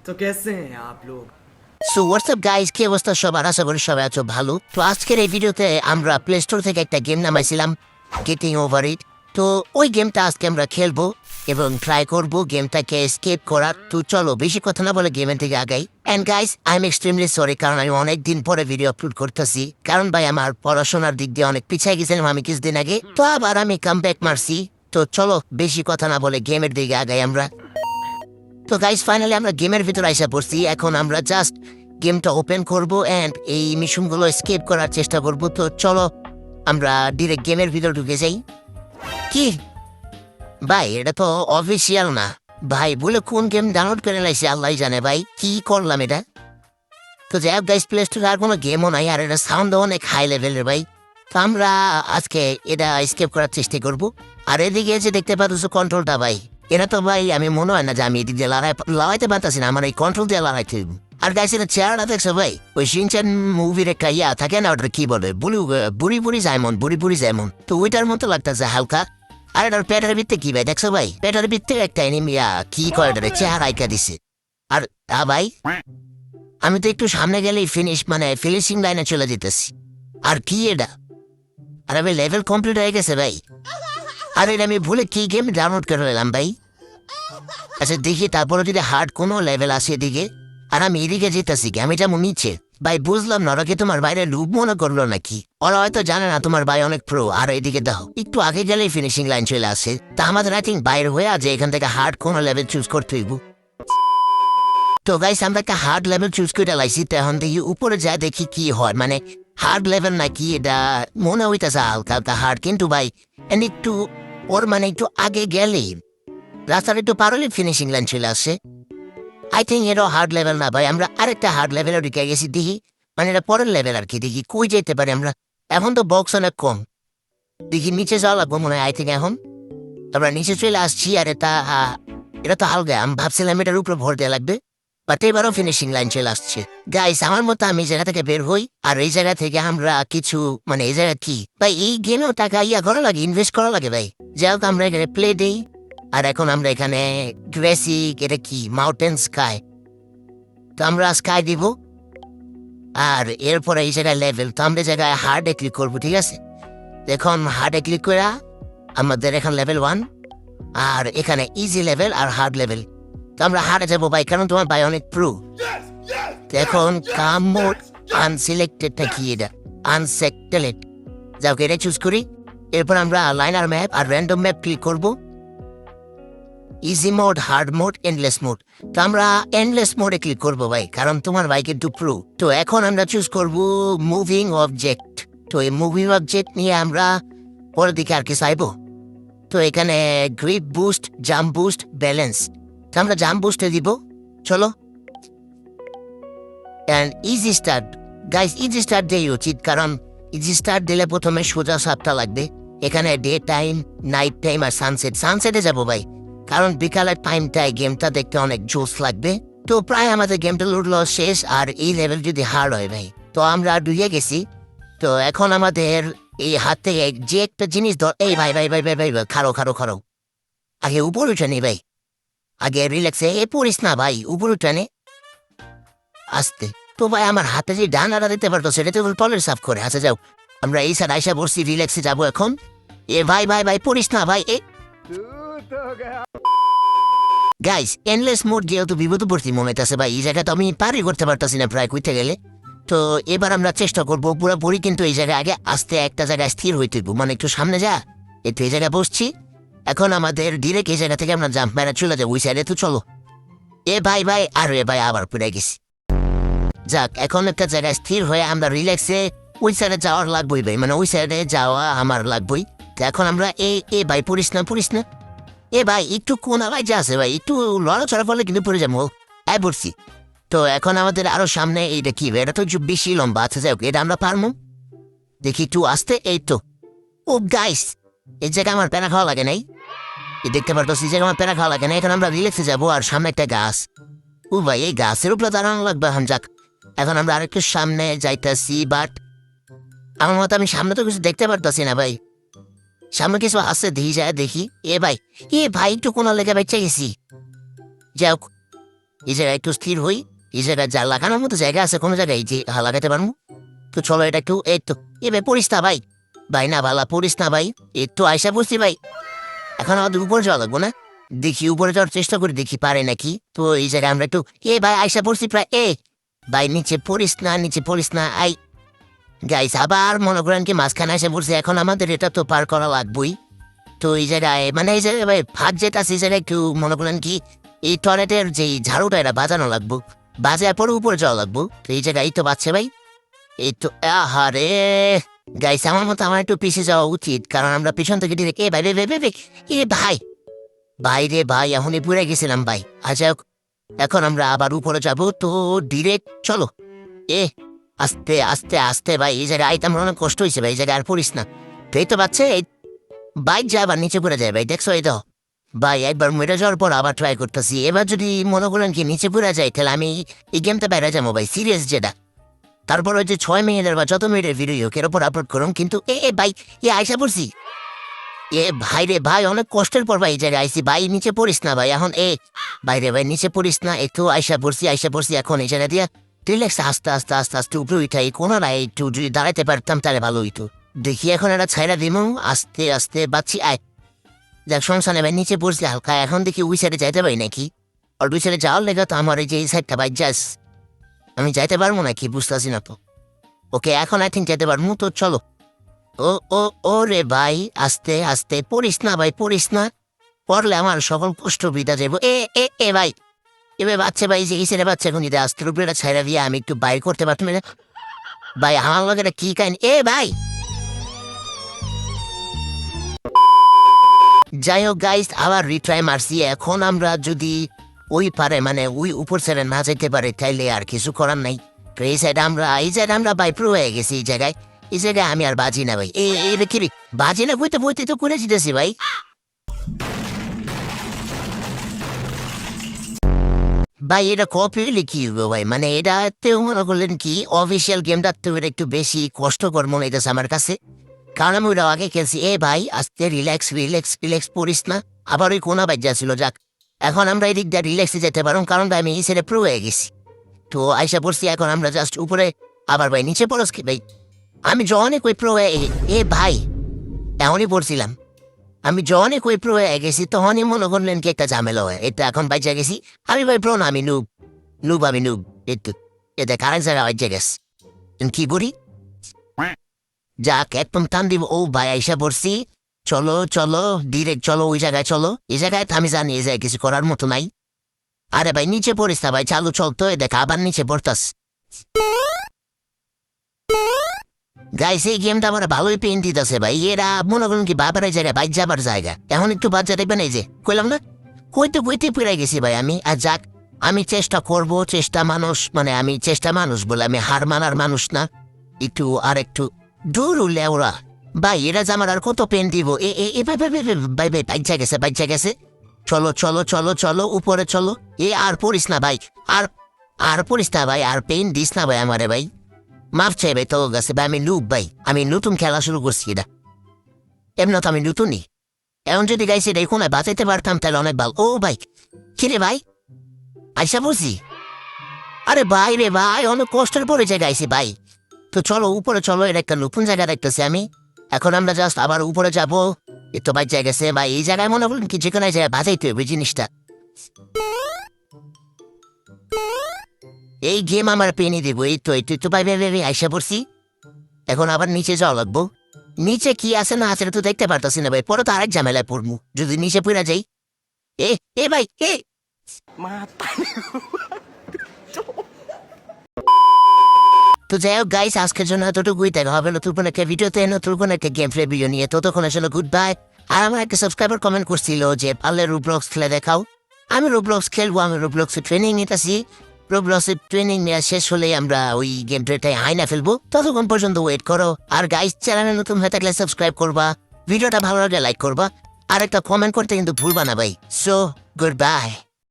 तो कैसे हैं आप लोग? সো হোয়াটসঅ্যাপ গাইজ, কি অবস্থা সবার? আশা করি সবাই আছো ভালো। তো আজকের এই ভিডিওতে আমরা প্লে স্টোর থেকে একটা গেম নামাইছিলাম, গেটিং ওভার ইট। তো ওই গেমটা আজকে আমরা খেলবো এবং ট্রাই করবো গেমটাকে এসকেপ করার। তো চলো বেশি কথা না বলে গেমের থেকে আগাই। And guys, I am extremely sorry, কারণ আমি অনেক দিন পরে ভিডিও আপলোড করতেছি, কারণ ভাই আমার পড়াশোনার দিক দিয়ে অনেক পিছিয়ে গেছিলাম আমি কিছুদিন আগে। তো আবার আমি কাম ব্যাক মারছি। তো চলো বেশি কথা না বলে গেমের দিকে আগাই আমরা। তো গাইজ ফাইনালি আমরা গেমের ভিতর আইসা পড়ছি। এখন আমরা জাস্ট গেমটা ওপেন করব অ্যান্ড এই মিশনগুলো স্কেপ করার চেষ্টা করব। তো চলো আমরা ডিরেক্ট গেমের ভিতর ঢুকে যাই। কি ভাই, এটা তো অফিসিয়াল না ভাই, বলে কোন গেম ডাউনলোড করে লাইছে আল্লাহ জানে ভাই, কি করলাম এটা। তো যাই হোক গাইজ, প্লে স্টোরে আর কোনো গেমও নাই, আর এটা সাউন্ডও অনেক হাই লেভেলের ভাই। তো আমরা আজকে এটা স্কেপ করার চেষ্টা করব। আর এদিকে যে দেখতে পাচ্ছ কন্ট্রোলটা ভাই, এটা তো ভাই আমি মনে হয় না যে আমি এদিক দিয়ে লাগাইতে পারতাছি না, আমার এই কন্ট্রোল দিয়ে লাগাইতে। আর গাইছে এটা চেহারাটা দেখছো ভাই, ওই সিনচান মুভির একটা ইয়া থাকে না, ওটা কি বলে, বুড়ি বুড়ি জায়মন, তো ওইটার মতো লাগতেছে হালকা। আর এটার পেটের ভিত্তে কি ভাই দেখছো ভাই, পেটের ভিত্তে একটা এনিমিয়া কি করে এটা চেহারা আইকা দিছে। আর ভাই আমি তো একটু সামনে গেলেই ফিনিশিং লাইনে চলে যেতেছি। আর কি এটা, আর আমি লেভেল কমপ্লিট হয়ে গেছে ভাই। আর এটা আমি ভুলে কি গেম ডাউনলোড করে নিলাম ভাই। আচ্ছা দেখি তারপরে যদি হার্ড কোনো লেভেল আসে এদিকে, আর আমি এদিকে যেতেছি কি, আমি যেমন নিচ্ছে ভাই, বুঝলাম না ওরা কি তোমার বাইরে লুপ মনে করলো নাকি, ওরা হয়তো জানে না তোমার ভাই অনেক প্রো। আর এদিকে দেখো একটু আগে গেলেই ফিনিশিং লাইন চলে আসে। তা আমাদের আই থিঙ্ক বাইরে হয়ে আছে এখান থেকে হার্ড কোনো লেভেল চুজ করতে হইব। তো গাইস আমরা একটা হার্ড লেভেল চুজ করে লাইছি। তো এখন দেখি উপরে যায় দেখি কি হয়, মানে হার্ড লেভেল নাকি এটা মনে হইতেছে হালকা হালকা হার্ড, কিন্তু ভাই একটু ওর একটু আগে গেলেই রাস্তার একটু পারলে ফিনিশিং লাইন চলে আসে। আই থিঙ্ক এটাও হার্ড লেভেল না ভাই, আমরা আরেকটা হার্ড লেভেলে ঢুকে গেছি দেখি, মানে এটা পরের লেভেল আর কি। দেখি কই যেতে পারি আমরা, এখন তো বক্স অনেক কম, দেখি নিচে যাওয়া লাগবো মনে হয়। আই থিঙ্ক এখন আমরা নিচে চলে আসছি। আর এটা তো হালকা, আমি ভাবছিলাম এটার উপরে ভর দেওয়া লাগবে, বাট এবারও ফিনিশিং লাইন চলে আসছে। গাইস আমার মতো আমি এই জায়গা থেকে বের হই, আর এই জায়গা থেকে আমরা কিছু এই জায়গা কি ভাই, এই গেমেও টাকা করা লাগে, ইনভেস্ট করা লাগে ভাই। যাই হোক আমরা এখানে প্লে দিই। আর এখন আমরা এখানে গ্রেসিক, এটা কি মাউন্টেন স্কাই, তো আমরা স্কাই দিব। আর এরপরে এই জায়গায় লেভেল, তো আমরা জায়গায় হার্ডে ক্লিক করবো, ঠিক আছে। এখন হার্ডে ক্লিক করে আমাদের এখন লেভেল 1, আর এখানে ইজি লেভেল আর হার্ড লেভেল। তো আমরা হার্ডে যাবো ভাই, কারণ তোমার ভাই অনেক প্রো। এখন কাম মোড আনসিলেক্টেডটা কি, এটা আনসেক্টেলেড, যাও এটা চুজ করি। এরপর আমরা লাইনার ম্যাপ আর র্যান্ডম ম্যাপ ক্লিক করবো। Easy mode, hard mode, endless mode. তো আমরা এন্ডলেস মোডে ক্লিক করবো ভাই, কারণ তোমার ভাই কিন্তু প্রো। তো এখন আমরা চুজ করবো মুভিং অবজেক্ট। তো এই মুভিং অবজেক্ট নিয়ে আমরা পরের দিকে আর কি চাইবো। তো এখানে grip boost, jump boost, balance, তো আমরা জাম্প বুস্টে দিব। চলো and easy start guys, easy start দেই উচিত, কারণ ইজি স্টার্ট দিলে প্রথমে সোজা সাপটা লাগবে। এখানে ডে টাইম, নাইট টাইম আর সানসেটে যাবো ভাই, কারণ বিকালের টাইমটায় গেমটা দেখতে অনেক জোস লাগবে। তো প্রায় আমাদের গেমটা লুটলো শেষ, আর এই লেভেল যদি হার্ড হয় ভাই, তো আমরা ডুয়ে গেছি। তো এখন আমাদের এই হাত থেকে যে একটা জিনিস এই ভাই ভাই ভাই ভাই ভাই খারো আগে উপর উঠে নি ভাই, আগে রিল্যাক্সে পড়িস না ভাই, উপর উঠে নে আসতে। তো ভাই আমার হাতে যে ডানাটা দিতে পারতো সেটা তো টলের সাফ করে। আচ্ছা যাও, আমরা এই সাইড আইসা বসছি, রিল্যাক্সে যাবো এখন। ভাই ভাই ভাই পড়িস না ভাই। গাইস এনলেস মোড যেহেতু বিপদবর্তী মনে হইতেছে ভাই, এই জায়গাটা আমি পারি করতে পারতাছি না প্রায় কইতে গেলে। তো এবার আমরা চেষ্টা করবো পুরোপুরি, কিন্তু এই জায়গায় আগে আসতে একটা জায়গায় স্থির হইতে একটু সামনে যা। একটু এই জায়গায় বসছি, এখন আমাদের ডিরেক্ট এই জায়গা থেকে আমরা জাম্প মেরে চলে যাবো ওই সাইডে। তো চলো ভাই ভাই, আর ভাই আবার পড়ে গেছি। যাক এখন একটা জায়গায় স্থির হয়ে আমরা রিল্যাক্সে ওই সাইডে যাওয়ার লাগবই ভাই, ওই সাইডে যাওয়া আমার লাগবই। তো এখন আমরা ভাই পড়িস না ভাই, একটু কোন আলাই যা আছে ভাই, একটু লড়াচড়া ফলে কিন্তু পড়ে যাবো। পড়ছি। তো এখন আমাদের আরো সামনে এইটা কি, এটা তো একটু বেশি লম্বা। আচ্ছা যাই হোক, এটা আমরা পারবো, দেখি একটু আসতে। এই তো ও গাইস, এই জায়গায় আমার প্যারা খাওয়া লাগে নাই, দেখতে পারতো এই জায়গায় আমার প্যারা খাওয়া লাগে না। এখন আমরা রিল্যাক্সে যাবো, আর সামনে একটা গাছ, ও ভাই এই গাছের উপরে দাঁড়ানো লাগবে। যাক এখন আমরা আরেকটু সামনে যাইতেছি, বাট আমার মতো আমি সামনে তো কিছু দেখতে পারতাছি না ভাই, সামনে কিছু আছে দেখি। ভাই একটু কোনো লেগে বেঁচে গেছি। যাই হোক এই জায়গায় একটু স্থির হই। এই জায়গায় যা লাগানোর মতো জায়গা আছে কোনো জায়গায় যে লাগাতে পারবো। তো চলো এটা একটু এই তো এবার পড়িস না ভাই। ভাই না ভালা পড়িস না ভাই, একটু আয়সা পড়ছি ভাই। এখন আমাদের উপরে যাওয়া লাগবো না? দেখি উপরে যাওয়ার চেষ্টা করে দেখি পারে নাকি। তো এই জায়গায় আমরা একটু ভাই আয়সা পড়ছি প্রায়। ভাই নিচে পড়িস না, নিচে পড়িস না। গাইস আবার মনে করেন কি মাঝখানে এসে পড়ছে। এখন আমাদের এটা তো পার করা লাগবেই। তো এই জায়গায় মানে এই জায়গায় ভাই ফাঁক যেটা আছে এই জায়গায় একটু মনে করেন কি এই টয়লেটের যে ঝাড়ুটা এটা বাজানো লাগবো। বাজার পরে উপরে যাওয়া লাগবো। তো এই জায়গায় এই তো বাচ্চা ভাই। এই তো আহারে গাইস আমার মতো আমার একটু পিছিয়ে যাওয়া উচিত, কারণ আমরা পিছন থেকে ডিরেক্ট ভাই ভাই ভাই রে ভাই এখনই পুড়ে গেছিলাম ভাই। আচ্ছা এখন আমরা আবার উপরে যাব। তো ডিরেক্ট চলো। আস্তে আস্তে আস্তে ভাই এই জায়গায় আইতে আমার অনেক কষ্ট হয়েছে ভাই। এই জায়গায় আর পড়িস না। তো এই তো বাচ্চা বাইক যায় আবার নিচে পড়ে যায় ভাই, দেখছো এই তো ভাই একবার মেরে যাওয়ার পর আবার ট্রাই করতেছি। এবার যদি মনে করেন কি নিচে পড়ে যায় তাহলে আমি এই গেমটা বাইরে যাবো ভাই, সিরিয়াস যেটা। তারপর ওই যে 6 মিনিটের বা যত মিনিটের ভিডিও এর উপর আপলোড করুন। কিন্তু ভাই আইসা পড়ছি। ভাই রে ভাই অনেক কষ্টের পর ভাই এই জায়গায় আইসি ভাই। নিচে পড়িস না ভাই এখন। ভাই রে ভাই নিচে পড়িস না। একটু আইসা পড়ছি এখন এই জায়গা দিয়া রিল্যাক্স আস্তে আস্তে আস্তে আস্তে উপরে উঠাই। কোনো না একটু যদি দাঁড়াতে পারতাম তাহলে ভালো হইতো। দেখি এখন একটা ছাইরা দিমু আস্তে আস্তে বাচ্চি আয়। দেখ সমস্যা নেই ভাই, নিচে পড়ছি হালকা। এখন দেখি ওই সাইডে যাইতে পারি নাকি। আর ওই সাইডে যাওয়ার লেগে তো আমার এই যে এই সাইডটা ভাই যাস আমি যাইতে পারবো নাকি বুঝতেছি না তো। ওকে এখন আই থিঙ্ক যেতে পারবো। তো চলো। ও ও ও রে ভাই আস্তে আস্তে পড়িস না ভাই, পড়িস না। পড়লে আমার সকল কষ্ট বিদা যাবো। ভাই এবার বাচ্চা ভাই যে এই সাইডে বাচ্চা এখন যদি আস্তে উপরে ছাইরা দিয়ে আমি একটু বাইর করতে পারতাম না ভাই। আমার লগে এটা কি কাহিনী ভাই। যাই হোক গাইস আবার রিট্রাই মারছি। এখন আমরা যদি ওই পারে মানে ওই উপর সাইডে না যেতে পারে তাইলে আর কিছু করার নাই। তো এই সাইডে আমরা ভাই প্রো হয়ে গেছি। এই জায়গায় আমি আর বাজি না ভাই। কি বাজি না বইতে বইতে তো করে জিতেছি ভাই। ভাই এটা কপি হলে কি হবে ভাই, মানে এটাতেও মনে করলেন কি অফিসিয়াল গেমটা তো একটু বেশি কষ্টকর মনে হইতেছে আমার কাছে। কারণ আমি ওটা আগে খেলছি। ভাই আস্তে রিল্যাক্স রিল্যাক্স রিল্যাক্স পড়িস না। আবার ওই কোনা বাজ্যা ছিল যাক। এখন আমরা এদিক দিয়ে রিল্যাক্সে যেতে পারো কারণ আমি এই সাইডে প্রো হয়ে গেছি। তো আইসা পড়ছি এখন আমরা জাস্ট উপরে। আবার ভাই নিচে পড়স কি ভাই। আমি জনে কই প্রো হয়ে ভাই এমনই পড়ছিলাম। আমি জনে কই প্রো হয়ে গেছি তখনই মনে করলেন কি একটা ঝামেলা হয়। এটা এখন বাইচা গেছি আমি ভাই প্রো না, আমি আমি নুব। একটু এটা কারেন্ট ছাড়া বাইচা গেছে কি করি। যাক একদম টান দিব। ভাই আইসা পড়ছি। চলো চলো ডিরেক্ট চলো ওই জায়গায় চলো। এই জায়গায় আমি জানি এই জায়গায় কিছু করার মতো নাই। আরে ভাই নিচে পড়িস না ভাই, চালু চলতো দেখ আবার নিচে পড়তাস। গাইস এই গেমটা আমার ভালোই পেন দিতেছে ভাই। এরা মনে করুন কি বাবার জায়গায় বাইক যাবার জায়গা। এখন একটু বাচ্চা দেখবেন এই যে কইলাম না কইতে পেরে গেছি ভাই আমি। আর যাক আমি চেষ্টা করব। আমি চেষ্টা মানুষ বলে আমি হার মানার মানুষ না। একটু আর একটু দূর উঠলে ওরা ভাই এরা যে আমার আর কত পেন দিব। ভাই বাইচা গেছে। চলো চলো চলো চলো উপরে চলো। আর পড়িস না ভাই, আর পড়িস না ভাই, আর পেন দিস না ভাই আমারে ভাই। মাফ চাই ভাই তোর কাছে ভাই। আমি নুব ভাই, আমি নতুন খেলা শুরু করছি এটা। এমন তো আমি নতুনই। এখন যদি গাইছি এটা কোনায় বাঁচাইতে পারতাম তাহলে অনেক ভালো। ভাই কিরে ভাই আইসা বলছি। আরে ভাই রে ভাই অনেক কষ্টের পরে যে গাইছি ভাই। তো চলো উপরে চলো, এটা একটা নতুন জায়গা দেখতেছি আমি। এখন আমরা জাস্ট আবার উপরে যাবো। তো ভাই জায়গাছে ভাই এই জায়গায় মনে করলেন কি যে কোনো জায়গায় বাজাইতে হবে জিনিসটা। এই গেম আমার পেনি দেবো। এই তো ভাই আইসা পড়ছি। এখন আবার নিচে যাওয়া লাগবো। নিচে কি আছে না আছে তো দেখতে পারতাছি না ভাই। পরে তো আরেক ঝামেলায় পড়বো যদি নিচে পড়া যাই। ভাই তো যাই হোক গাইস আজকের জন্য এতটুকুই। দেখা হবে নতুন কোনো একটা ভিডিওতে, নতুন কোনো একটা গেম প্লে ভিডিও নিয়ে। ততক্ষণ আসলে গুড বাই। আর আমার একটা সাবস্ক্রাইবার কমেন্ট করছিল যে পারলে রোবলক্স খেলে দেখাও। আমি রোবলক্স খেলবো। আমি রোবলক্সে ট্রেনিং নিতেছি। রোবলক্সের ট্রেনিং নেওয়া শেষ হলে আমরা ওই গেম প্লেটাই হাইনা ফেলবো। ততক্ষণ পর্যন্ত ওয়েট করো। আর গাইস চ্যানেলে নতুন হয়ে থাকলে সাবস্ক্রাইব করবা, ভিডিওটা ভালো লাগলে লাইক করবা, আর একটা কমেন্ট করতে কিন্তু ভুলবা না ভাই। So good bye.